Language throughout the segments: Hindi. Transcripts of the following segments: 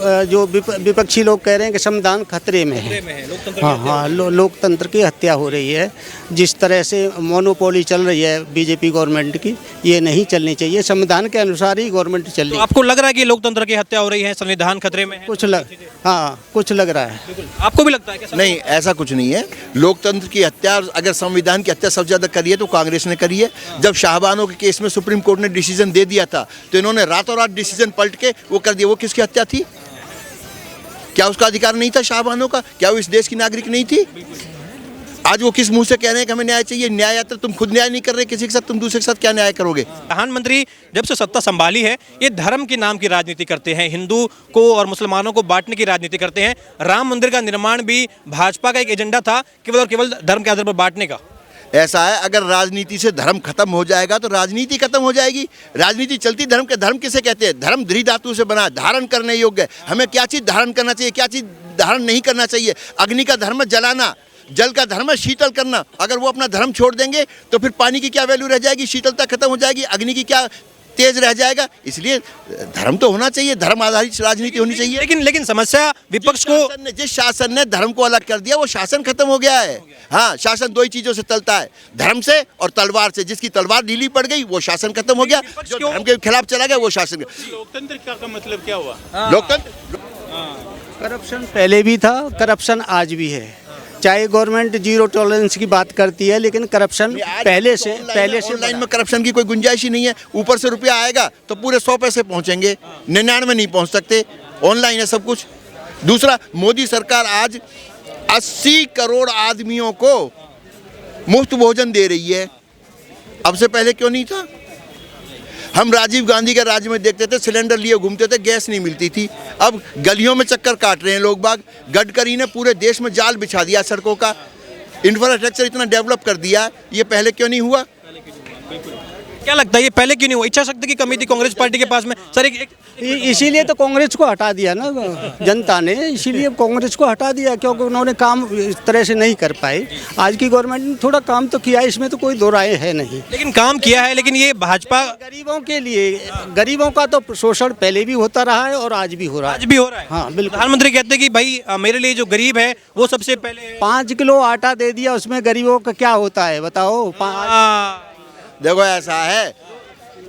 जो विपक्षी लोग कह रहे हैं कि संविधान खतरे में है। हाँ, लोकतंत्र की हत्या हो रही है। जिस तरह से मोनोपोली चल रही है बीजेपी गवर्नमेंट की, ये नहीं चलनी चाहिए। संविधान के अनुसार ही गवर्नमेंट चल रही है। आपको लग रहा है कि लोकतंत्र की हत्या हो रही है, संविधान खतरे में है? कुछ लग रहा है। आपको भी लगता है क्या? नहीं, ऐसा कुछ नहीं है। लोकतंत्र की हत्या, अगर संविधान की हत्या सबसे ज्यादा करी है तो कांग्रेस ने करी है। जब शाहबानो के केस में सुप्रीम कोर्ट ने डिसीजन दे दिया था तो इन्होंने रातों रात डिसीजन पलट के वो कर दिया। वो किसकी हत्या थी? क्या उसका अधिकार नहीं था शाहबानो का? क्या वो इस देश की नागरिक नहीं थी? आज वो किस मुंह से कह रहे हैं कि हमें न्याय चाहिए? न्याय यात्रा तुम खुद न्याय नहीं कर रहे किसी के साथ, तुम दूसरे के साथ क्या न्याय करोगे? प्रधानमंत्री जब से सत्ता संभाली है ये धर्म के नाम की राजनीति करते हैं, हिंदू को और मुसलमानों को बांटने की राजनीति करते हैं। राम मंदिर का निर्माण भी भाजपा का एक एजेंडा था, केवल और केवल धर्म के आधार पर बांटने का। ऐसा है, अगर राजनीति से धर्म खत्म हो जाएगा तो राजनीति खत्म हो जाएगी। राजनीति चलती धर्म के, धर्म किसे कहते हैं? धर्म धृ धातु से बना, धारण करने योग्य है। हमें क्या चीज़ धारण करना चाहिए, क्या चीज़ धारण नहीं करना चाहिए? अग्नि का धर्म जलाना, जल का धर्म है शीतल करना। अगर वो अपना धर्म छोड़ देंगे तो फिर पानी की क्या वैल्यू रह जाएगी? शीतलता खत्म हो जाएगी, अग्नि की क्या तेज रह जाएगा? इसलिए धर्म तो होना चाहिए, धर्म आधारित राजनीति होनी चाहिए। लेकिन समस्या विपक्ष को, जिस शासन ने धर्म को अलग कर दिया वो शासन खत्म हो गया है। हाँ, शासन दो ही चीजों से चलता है, धर्म से और तलवार से। जिसकी तलवार ढीली पड़ गई वो शासन खत्म हो गया, जो धर्म के खिलाफ चला गया वो शासन। लोकतंत्र का मतलब क्या हुआ? लोकतंत्र, करप्शन पहले भी था, करप्शन आज भी है। चाहे गवर्नमेंट जीरो टॉलरेंस की बात करती है, लेकिन करप्शन पहले से ऑनलाइन में करप्शन की कोई गुंजाइश ही नहीं है। ऊपर से रुपया आएगा तो पूरे 100 पैसे पहुंचेंगे, 99 नहीं पहुंच सकते। ऑनलाइन है सब कुछ। दूसरा, मोदी सरकार आज 80 करोड़ आदमियों को मुफ्त भोजन दे रही है। अब से पहले क्यों नहीं था? हम राजीव गांधी के राज्य में देखते थे, सिलेंडर लिए घूमते थे, गैस नहीं मिलती थी। अब गलियों में चक्कर काट रहे हैं लोग बाग। गडकरी ने पूरे देश में जाल बिछा दिया सड़कों का, इंफ्रास्ट्रक्चर इतना डेवलप कर दिया। ये पहले क्यों नहीं हुआ? क्या लगता है ये पहले क्यों नहीं हुआ? इच्छा शक्ति की कमी थी कांग्रेस पार्टी के पास में सर। इसीलिए तो कांग्रेस को हटा दिया ना जनता ने, इसीलिए कांग्रेस को हटा दिया, क्योंकि उन्होंने काम इस तरह से नहीं कर पाए। आज की गवर्नमेंट ने थोड़ा काम तो किया, इसमें तो कोई दो राय है नहीं। लेकिन काम किया है, लेकिन ये भाजपा गरीबों के लिए, गरीबों का तो शोषण पहले भी होता रहा है और आज भी हो रहा है। आज भी हो रहा है। हाँ बिल्कुल। प्रधानमंत्री कहते हैं कि भाई मेरे लिए जो गरीब है वो सबसे पहले। 5 किलो आटा दे दिया, उसमें गरीबों का क्या होता है बताओ? देखो, ऐसा है,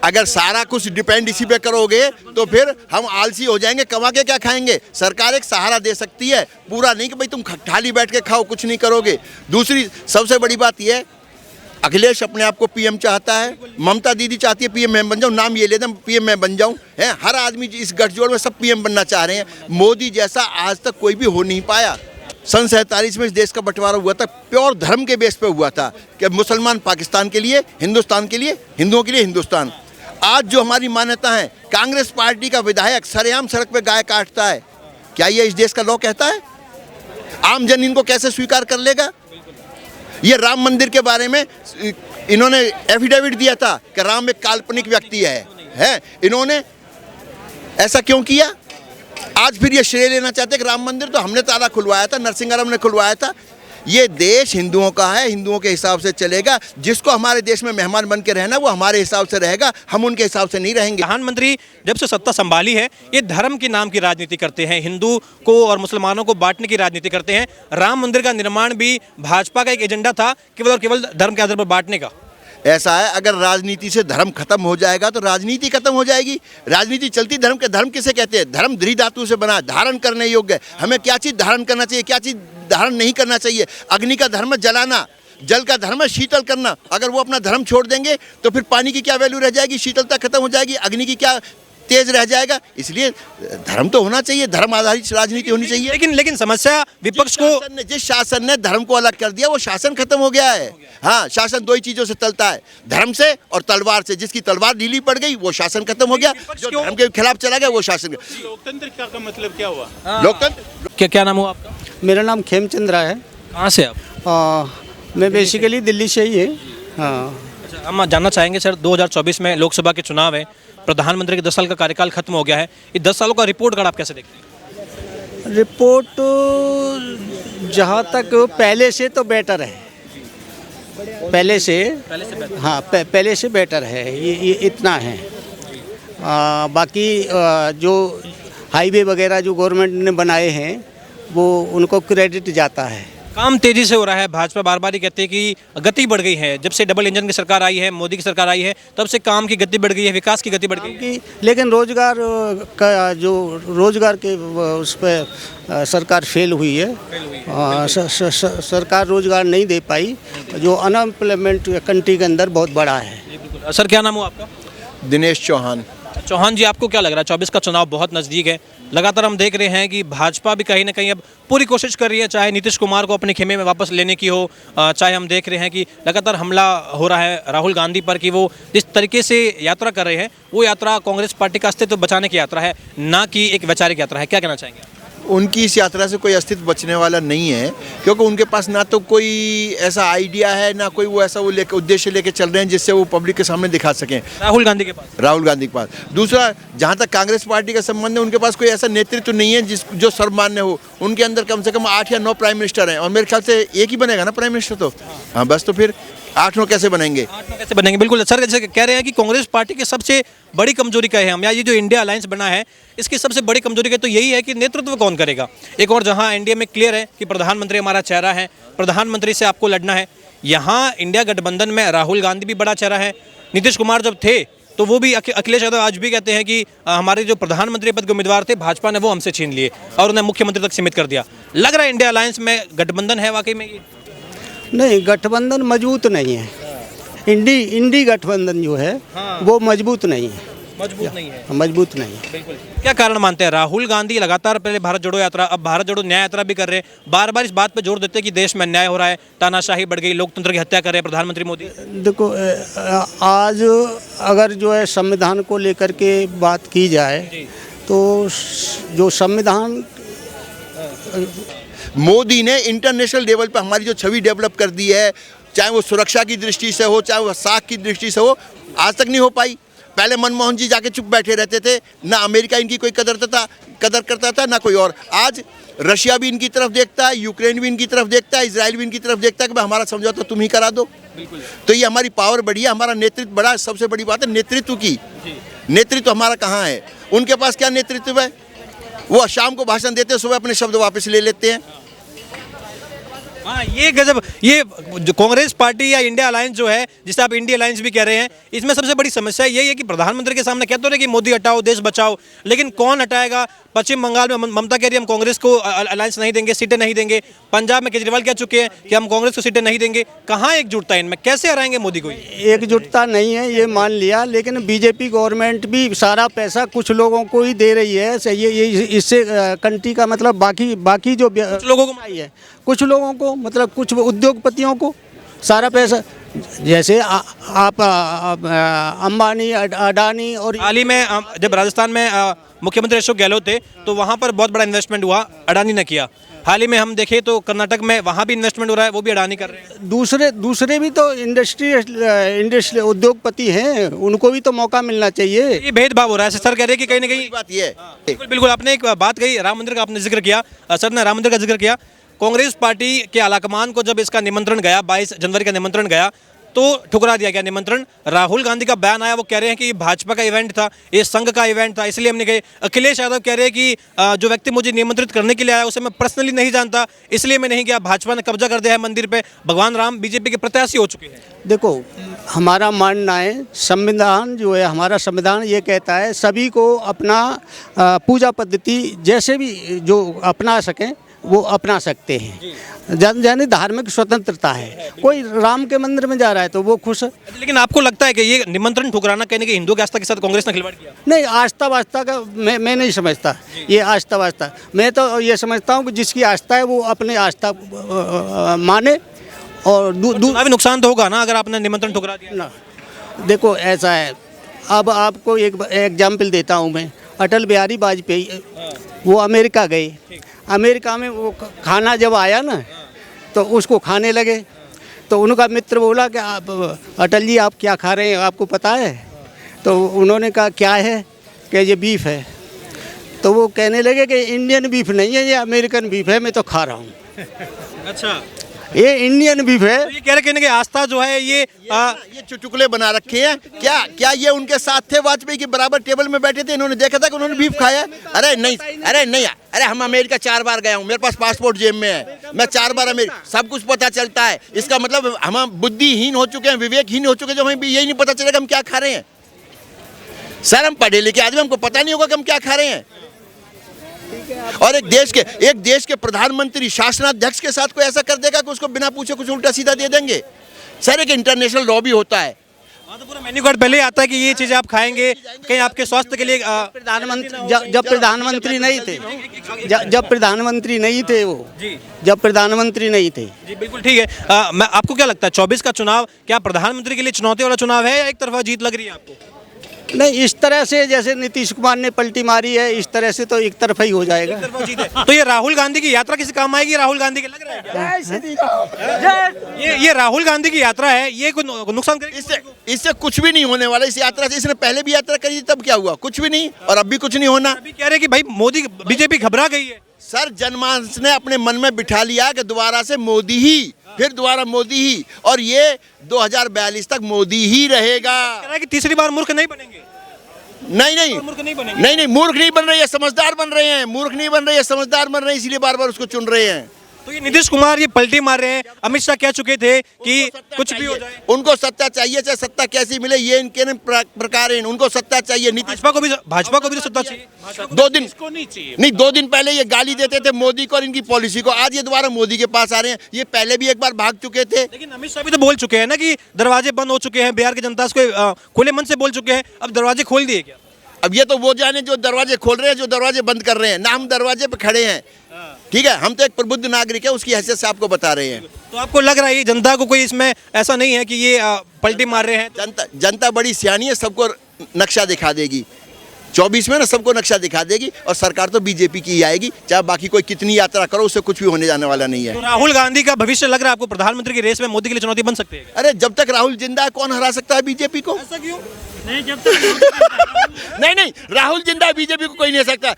अगर सारा कुछ डिपेंड इसी पे करोगे तो फिर हम आलसी हो जाएंगे, कमा के क्या खाएंगे? सरकार एक सहारा दे सकती है, पूरा नहीं कि भाई तुम खाली बैठ के खाओ, कुछ नहीं करोगे। दूसरी सबसे बड़ी बात यह है, अखिलेश अपने आप को पीएम चाहता है, ममता दीदी चाहती है पीएम मैं बन जाऊं, नाम ये ले दें पीएम मैं बन जाऊं, है। हर आदमी इस गठजोड़ में सब पीएम बनना चाह रहे हैं। मोदी जैसा आज तक कोई भी हो नहीं पाया। सन 47 में इस देश का बंटवारा हुआ था, प्योर धर्म के बेस पे हुआ था कि मुसलमान पाकिस्तान के लिए, हिंदुस्तान के लिए, हिंदुओं के लिए हिंदुस्तान। आज जो हमारी मान्यता है, कांग्रेस पार्टी का विधायक सरेआम सड़क पे गाय काटता है, क्या ये इस देश का लॉ कहता है? आम जन इनको कैसे स्वीकार कर लेगा? ये राम मंदिर के बारे में इन्होंने एफिडेविट दिया था कि राम एक काल्पनिक व्यक्ति है। इन्होंने ऐसा क्यों किया? आज फिर ये श्रेय लेना चाहते हैं कि राम मंदिर तो हमने ताला खुलवाया था, नरसिंह ने खुलवाया था। ये देश हिंदुओं का है, हिंदुओं के हिसाब से चलेगा। जिसको हमारे देश में मेहमान बन के रहना वो हमारे हिसाब से रहेगा, हम उनके हिसाब से नहीं रहेंगे। प्रधानमंत्री जब से सत्ता संभाली है ये धर्म के नाम की राजनीति करते हैं, हिंदू को और मुसलमानों को बांटने की राजनीति करते हैं। राम मंदिर का निर्माण भी भाजपा का एक एजेंडा था, केवल और केवल धर्म के आधार पर बांटने का। ऐसा है, अगर राजनीति से धर्म खत्म हो जाएगा तो राजनीति खत्म हो जाएगी। राजनीति चलती धर्म के, धर्म किसे कहते हैं? धर्म धृ धातु से बना, धारण करने योग्य है। हमें क्या चीज़ धारण करना चाहिए, क्या चीज़ धारण नहीं करना चाहिए? अग्नि का धर्म है जलाना, जल का धर्म है शीतल करना। अगर वो अपना धर्म छोड़ देंगे तो फिर पानी की क्या वैल्यू रह जाएगी? शीतलता खत्म हो जाएगी, अग्नि की क्या तेज रह जाएगा? इसलिए धर्म तो होना चाहिए, धर्म आधारित राजनीति होनी चाहिए। लेकिन समस्या विपक्ष को, जिस शासन ने धर्म को अलग कर दिया वो शासन खत्म हो गया है। हाँ, शासन दो ही चीजों से चलता है, धर्म से और तलवार से। जिसकी तलवार ढीली पड़ गई वो शासन खत्म हो गया, जो धर्म के खिलाफ चला गया वो शासन। लोकतंत्र का मतलब क्या हुआ? लोकतंत्र, क्या नाम हुआ आपका? मेरा नाम खेमचंद्रा है। कहाँ से आप? मैं बेसिकली दिल्ली से ही है। हाँ। अच्छा, हम जानना चाहेंगे सर, 2024 में लोकसभा के चुनाव है, प्रधानमंत्री के 10 साल का कार्यकाल खत्म हो गया है, ये 10 सालों का रिपोर्ट कार्ड आप कैसे देखते हैं? रिपोर्ट जहाँ तक पहले से तो बेटर है, पहले से हाँ पहले से बेटर है, ये इतना है। बाकी जो हाईवे वगैरह जो गवर्नमेंट ने बनाए हैं वो उनको क्रेडिट जाता है। काम तेजी से हो रहा है। भाजपा बार बार ही कहती है कि गति बढ़ गई है। जब से डबल इंजन की सरकार आई है, मोदी की सरकार आई है, तब से काम की गति बढ़ गई है, विकास की गति बढ़ गई है। कि लेकिन रोजगार का जो रोजगार के उस पर सरकार फेल हुई है। सरकार रोजगार नहीं दे पाई। जो अनएम्प्लॉयमेंट कंट्री के अंदर बहुत बड़ा है। सर क्या नाम हो आपका? दिनेश चौहान। चौहान जी, आपको क्या लग रहा है? 24 का चुनाव बहुत नज़दीक है। लगातार हम देख रहे हैं कि भाजपा भी कहीं ना कहीं अब पूरी कोशिश कर रही है, चाहे नीतीश कुमार को अपने खेमे में वापस लेने की हो, चाहे हम देख रहे हैं कि लगातार हमला हो रहा है राहुल गांधी पर कि वो जिस तरीके से यात्रा कर रहे हैं वो यात्रा कांग्रेस पार्टी का अस्तित्व बचाने की यात्रा है, ना कि एक वैचारिक यात्रा है। क्या कहना चाहेंगे? उनकी इस यात्रा से कोई अस्तित्व बचने वाला नहीं है, क्योंकि उनके पास ना तो कोई ऐसा आइडिया है, ना कोई वो ऐसा वो लेके उद्देश्य लेके चल रहे हैं जिससे वो पब्लिक के सामने दिखा सकें। राहुल गांधी के पास दूसरा, जहाँ तक कांग्रेस पार्टी का संबंध है, उनके पास कोई ऐसा नेतृत्व नहीं है जो सर्वमान्य हो। उनके अंदर कम से कम 8 या 9 प्राइम मिनिस्टर हैं, और मेरे ख्याल से एक ही बनेगा ना प्राइम मिनिस्टर। तो हाँ, बस तो फिर 8-9 कैसे बनेंगे? बिल्कुल सर, जैसे कह रहे हैं कि कांग्रेस पार्टी की सबसे बड़ी कमजोरी क्या है हम, या ये जो इंडिया अलायंस बना है इसकी सबसे बड़ी कमजोरी तो यही है कि नेतृत्व कौन करेगा। एक और जहां इंडिया में क्लियर है कि प्रधानमंत्री हमारा चेहरा है, प्रधानमंत्री से आपको लड़ना है, यहाँ इंडिया गठबंधन में राहुल गांधी भी बड़ा चेहरा है। नीतीश कुमार जब थे तो वो भी, अखिलेश यादव आज भी कहते हैं कि हमारे जो प्रधानमंत्री पद के उम्मीदवार थे भाजपा ने वो हमसे छीन लिए और उन्हें मुख्यमंत्री तक सीमित कर दिया। लग रहा है इंडिया अलायंस में गठबंधन है वाकई में ये? नहीं, गठबंधन मजबूत नहीं है। इंडी गठबंधन जो है वो मजबूत नहीं है। मजबूत नहीं है। मजबूत नहीं है। बिल्कुल। क्या कारण मानते हैं? राहुल गांधी लगातार पहले भारत जोड़ो यात्रा, अब भारत जोड़ो न्याय यात्रा भी कर रहे हैं, बार बार इस बात पे जोर देते हैं कि देश में अन्याय हो रहा है, तानाशाही बढ़ गई, लोकतंत्र की हत्या कर रहे हैं प्रधानमंत्री मोदी। देखो, आज अगर जो है संविधान को लेकर के बात की जाए तो जो संविधान मोदी ने इंटरनेशनल लेवल पर हमारी जो छवि डेवलप कर दी है, चाहे वो सुरक्षा की दृष्टि से हो, चाहे वो साख की दृष्टि से हो, आज तक नहीं हो पाई। पहले मनमोहन जी जाके चुप बैठे रहते थे, ना अमेरिका इनकी कोई कदर करता था, ना कोई और। आज रशिया भी इनकी तरफ देखता है, यूक्रेन भी इनकी तरफ देखता है, इजराइल भी इनकी तरफ देखता है कि भाई हमारा समझौता तुम ही करा दो। तो ये हमारी पावर बढ़ी है, हमारा नेतृत्व बढ़ा। सबसे बड़ी बात है नेतृत्व की। नेतृत्व हमारा कहाँ है? उनके पास क्या नेतृत्व है? वो शाम को भाषण देते हैं, सुबह अपने शब्द वापस ले लेते हैं। हाँ, ये गजब, ये जो कांग्रेस पार्टी या इंडिया अलायंस जो है, जिसे आप इंडिया अलायंस भी कह रहे हैं, इसमें सबसे बड़ी समस्या यही है कि प्रधानमंत्री के सामने कहते रहे कि मोदी हटाओ, देश बचाओ, लेकिन कौन हटाएगा? पश्चिम बंगाल में ममता कह रही है हम कांग्रेस को अलायंस नहीं देंगे, सीटें नहीं देंगे। पंजाब में केजरीवाल कह चुके हैं कि हम कांग्रेस को सीटें नहीं देंगे। कहाँ एकजुटता है इनमें? कैसे हराएंगे मोदी को? एकजुटता नहीं है ये मान लिया, लेकिन बीजेपी गवर्नमेंट भी सारा पैसा कुछ लोगों को ही दे रही है। ये इससे कंट्री का मतलब बाकी जो लोगों को आई है, कुछ लोगों को मतलब कुछ उद्योगपतियों को सारा पैसा, जैसे आप अंबानी, अडानी। और हाल ही में जब राजस्थान में मुख्यमंत्री अशोक गहलोत थे तो वहाँ पर बहुत बड़ा इन्वेस्टमेंट हुआ, अडानी ने किया। हाल ही में हम देखें तो कर्नाटक में वहाँ भी इन्वेस्टमेंट हो रहा है, वो भी अडानी कर रहे हैं। दूसरे भी तो इंडस्ट्री उद्योगपति हैं, उनको भी तो मौका मिलना चाहिए। ये भेदभाव हो रहा है। सर कह रहे हैं कि कहीं ना कहीं बात ये बिल्कुल बिल्कुल। आपने एक बात कही, राम मंदिर का आपने जिक्र किया, सर ने राम मंदिर का जिक्र किया। कांग्रेस पार्टी के आलाकमान को जब इसका निमंत्रण गया, 22 जनवरी का निमंत्रण गया, तो ठुकरा दिया गया निमंत्रण। राहुल गांधी का बयान आया, वो कह रहे हैं कि ये भाजपा का इवेंट था, ये संघ का इवेंट था, इसलिए हमने गए। अखिलेश यादव कह रहे हैं कि जो व्यक्ति मुझे निमंत्रित करने के लिए आया उसे मैं पर्सनली नहीं जानता, इसलिए मैं नहीं गया। भाजपा ने कब्जा कर दिया है मंदिर पे। भगवान राम बीजेपी के प्रत्याशी हो चुके हैं। देखो, हमारा मानना है संविधान जो है, हमारा संविधान ये कहता है सभी को अपना पूजा पद्धति जैसे भी जो अपना सकें वो अपना सकते हैं। यानी धार्मिक स्वतंत्रता है। कोई राम के मंदिर में जा रहा है तो वो खुश है। लेकिन आपको लगता है कि ये निमंत्रण ठुकराना कहने के हिंदुओं की आस्था के साथ कांग्रेस ने खिलवाड़ किया? नहीं, आस्था वास्ता का मैं नहीं समझता ये आस्था वास्ता। मैं तो ये समझता हूँ कि जिसकी आस्था है वो अपनी आस्था माने। और चुनावी नुकसान तो होगा ना अगर आपने निमंत्रण ठुकरा दिया ना। देखो, ऐसा है, अब आपको एक एग्जाम्पल देता हूँ मैं। अटल बिहारी वाजपेयी वो अमेरिका गए। अमेरिका में वो खाना जब आया ना तो उसको खाने लगे, तो उनका मित्र बोला कि आप अटल जी आप क्या खा रहे हैं, आपको पता है? तो उन्होंने कहा क्या है? कि ये बीफ है। तो वो कहने लगे कि इंडियन बीफ नहीं है, ये अमेरिकन बीफ है, मैं तो खा रहा हूँ। अच्छा, ये इंडियन बीफ है। तो ये कह रहे हैं कि आस्था जो है ये ये चुटकुले बना रखे हैं। क्या ये उनके साथ थे वाजपेयी के बराबर टेबल में बैठे थे? इन्होंने देखा था कि उन्होंने बीफ खाया? अरे नहीं, अरे हम अमेरिका 4 बार गया हूँ, मेरे पास पासपोर्ट जेब में है, मैं 4 बार अमेरिका, सब कुछ पता चलता है। इसका मतलब हम बुद्धिहीन हो चुके हैं, विवेकहीन हो चुके हैं, जो हमें भी यही नहीं पता चलेगा हम क्या खा रहे हैं। सर हम पढ़े लिखे आदमी, हमको पता नहीं होगा कि हम क्या खा रहे हैं। और एक देश के प्रधानमंत्री शासनाध्यक्ष के साथ कोई ऐसा कर देगा कि उसको बिना पूछे कुछ उल्टा सीधा दे देंगे? सर एक इंटरनेशनल लॉ भी होता है। तो पूरा मेन्यू कार्ड पहले ही आता है कि ये चीजें आप खाएंगे, कहीं आपके स्वास्थ्य के लिए जब प्रधानमंत्री नहीं थे, जब प्रधानमंत्री नहीं थे वो, जब प्रधानमंत्री नहीं थे। जी बिल्कुल ठीक है। मैं आपको क्या लगता है 24 का चुनाव क्या प्रधानमंत्री के लिए चुनौती वाला चुनाव है या एक तरफा जीत लग रही है आपको? नहीं, इस तरह से जैसे नीतीश कुमार ने पलटी मारी है, इस तरह से तो एक तरफा ही हो जाएगा। तो ये राहुल गांधी की यात्रा किसी काम आएगी? राहुल गांधी के लग रहा है ये राहुल गांधी की यात्रा है, ये कोई नुकसान करेगी? इससे कुछ भी नहीं होने वाला। इस यात्रा से इसने पहले भी यात्रा करी थी, तब क्या हुआ? कुछ भी नहीं, और अब भी कुछ नहीं होना। अभी कह रहे हैं कि भाई मोदी, बीजेपी घबरा गई है। सर जनमानस ने अपने मन में बिठा लिया कि दोबारा से मोदी ही, फिर दोबारा मोदी ही, और ये 2042 तक मोदी ही रहेगा। कह रहा है कि तीसरी बार मूर्ख नहीं बनेंगे। नहीं, मूर्ख नहीं बनेंगे। नहीं, मूर्ख नहीं बन रही है, समझदार बन रहे हैं। मूर्ख नहीं बन रही है, समझदार बन रहे हैं, इसलिए बार बार उसको चुन रहे हैं। तो ये नीतीश कुमार ये पलटी मार रहे हैं। अमित शाह कह चुके थे कि कुछ भी हो जाए, उनको सत्ता चाहिए, चाहे सत्ता कैसी मिले, ये इनके प्रकार है, उनको सत्ता चाहिए। भाजपा को भी तो सत्ता चाहिए। 2 दिन पहले ये गाली देते थे मोदी को और इनकी पॉलिसी को, आज ये दोबारा मोदी के पास आ रहे हैं। ये पहले भी एक बार भाग चुके थे। लेकिन अमित शाह भी तो बोल चुके हैं ना कि दरवाजे बंद हो चुके हैं, बिहार की जनता को खुले मन से बोल चुके हैं, अब दरवाजे खोल दिए क्या? अब ये तो वो जाने जो दरवाजे खोल रहे हैं, जो दरवाजे बंद कर रहे हैं ना। हम दरवाजे पे खड़े हैं, ठीक है, हम तो एक प्रबुद्ध नागरिक है, उसकी हैसियत से आपको बता रहे हैं। तो आपको लग रहा है ये जनता को कोई इसमें ऐसा नहीं है कि ये पलटी मार रहे हैं? जनता बड़ी सियानी है, सबको नक्शा दिखा देगी। 24 में ना सबको नक्शा दिखा देगी, और सरकार तो बीजेपी की ही आएगी, चाहे बाकी कोई कितनी यात्रा करो, उससे कुछ भी होने जाने वाला नहीं है। तो राहुल गांधी का भविष्य लग रहा है आपको प्रधानमंत्री की रेस में मोदी के लिए चुनौती बन सकती है? अरे जब तक राहुल जिंदा है कौन हरा सकता है बीजेपी को? ऐसा क्यों? नहीं, जब तक नहीं, राहुल जिंदा है, बीजेपी को कोई नहीं हरा सकता।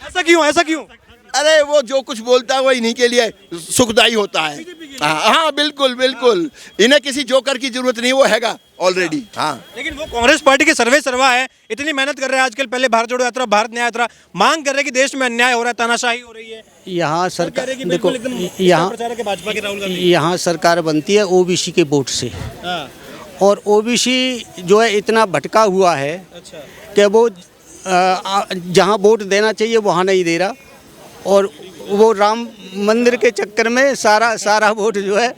ऐसा क्यों? अरे वो जो कुछ बोलता है वो इन्हीं के लिए सुखदायी होता है। हाँ बिल्कुल, इन्हें किसी जोकर की जरूरत नहीं, वो हैगा ऑलरेडी। हाँ, लेकिन वो कांग्रेस पार्टी के सर्वे सर्वा है, इतनी मेहनत कर रहे हैं आजकल, पहले भारत जोड़ो यात्रा, भारत न्याय यात्रा, मांग कर रहे हैं कि देश में अन्याय हो रहा है, तानाशाही हो रही है। यहाँ सरकार देखो, यहाँ सरकार बनती है ओबीसी के वोट से, और ओबीसी जो है इतना भटका हुआ है कि वो जहाँ वोट देना चाहिए वहाँ नहीं दे रहा, और वो राम मंदिर के चक्कर में सारा वोट जो है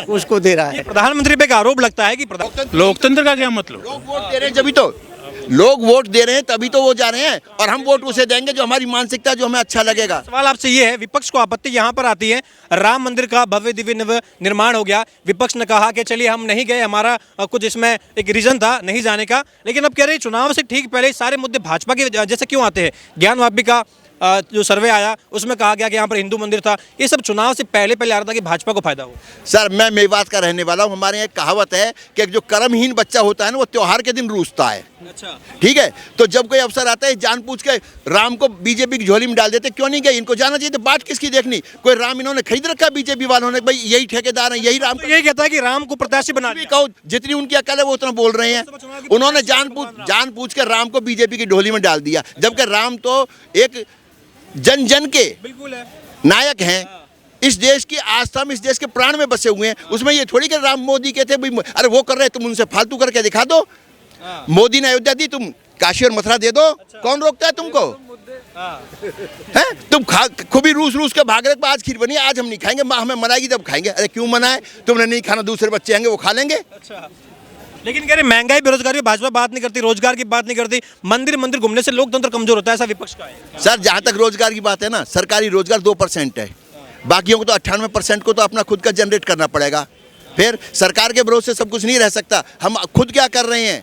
उसको दे रहा है। प्रधानमंत्री पे एक आरोप लगता है कि लोकतंत्र का क्या मतलब? लोग वोट दे रहे हैं, जब तो लोग वोट दे रहे हैं, तभी तो वो जा रहे हैं, और हम वोट उसे देंगे जो हमारी मानसिकता, जो हमें अच्छा लगेगा। सवाल आपसे ये है, विपक्ष को आपत्ति यहाँ पर आती है, राम मंदिर का भव्य दिव्य निर्माण हो गया, विपक्ष ने कहा कि चलिए हम नहीं गए, हमारा कुछ इसमें एक रीजन था नहीं जाने का, लेकिन अब कह रहे हैं चुनाव से ठीक पहले सारे मुद्दे भाजपा के जैसे क्यों आते हैं? ज्ञान वापी जो सर्वे आया उसमें कहा गया कि यहाँ पर हिंदू मंदिर था, ये सब चुनाव से पहले आ रहा था कि भाजपा को फायदा हो। सर मैं मेवात का रहने वाला हूँ, हमारे यहाँ एक कहावत है कि जो कर्महीन बच्चा होता है ना, वो त्योहार के दिन रूसता है। अच्छा, ठीक है, तो जब कोई अवसर आता है जान पूछ के राम को बीजेपी की झोली में डाल देते, क्यों नहीं गए? इनको जाना चाहिए, तो बात किसकी देखनी? कोई राम इन्होंने खरीद रखा बीजेपी वालों ने, भाई यही ठेकेदार है, यही राम, यही कहता है कि राम को प्रत्याशी बना दिया। कहो जितनी उनकी अकल है वो उतना बोल रहे हैं। उन्होंने जान पूछ के राम को बीजेपी की ढोली में डाल दिया, जबकि राम तो एक जन जन के बिल्कुल है नायक हैं, इस देश की आस्था में, इस देश के प्राण में बसे हुए हैं। उसमें ये थोड़ी कि राम मोदी कहते भाई अरे वो कर रहे तुम उनसे फालतू करके दिखा दो। मोदी ने अयोध्या दी, तुम काशी और मथुरा दे दो, कौन रोकता है तुमको? हैं? तुम खूबी रूस के भाग रहे, आज खीर बनी, आज हम नहीं खाएंगे, माँ हमें मनाएगी तब खाएंगे। अरे क्यों मनाए? तुमने नहीं खाना, दूसरे बच्चे आएंगे वो खा लेंगे। अच्छा, लेकिन कह रहे महंगाई बेरोजगारी भाजपा बात नहीं करती, रोजगार की बात नहीं करती, मंदिर घूमने से लोकतंत्र कमजोर होता है, ऐसा विपक्ष का है। सर जहाँ तक रोजगार की बात है ना, सरकारी रोजगार 2% है, बाकियों को तो 98% को तो अपना खुद का जनरेट करना पड़ेगा। फिर सरकार के भरोसे सब कुछ नहीं रह सकता। हम खुद क्या कर रहे हैं?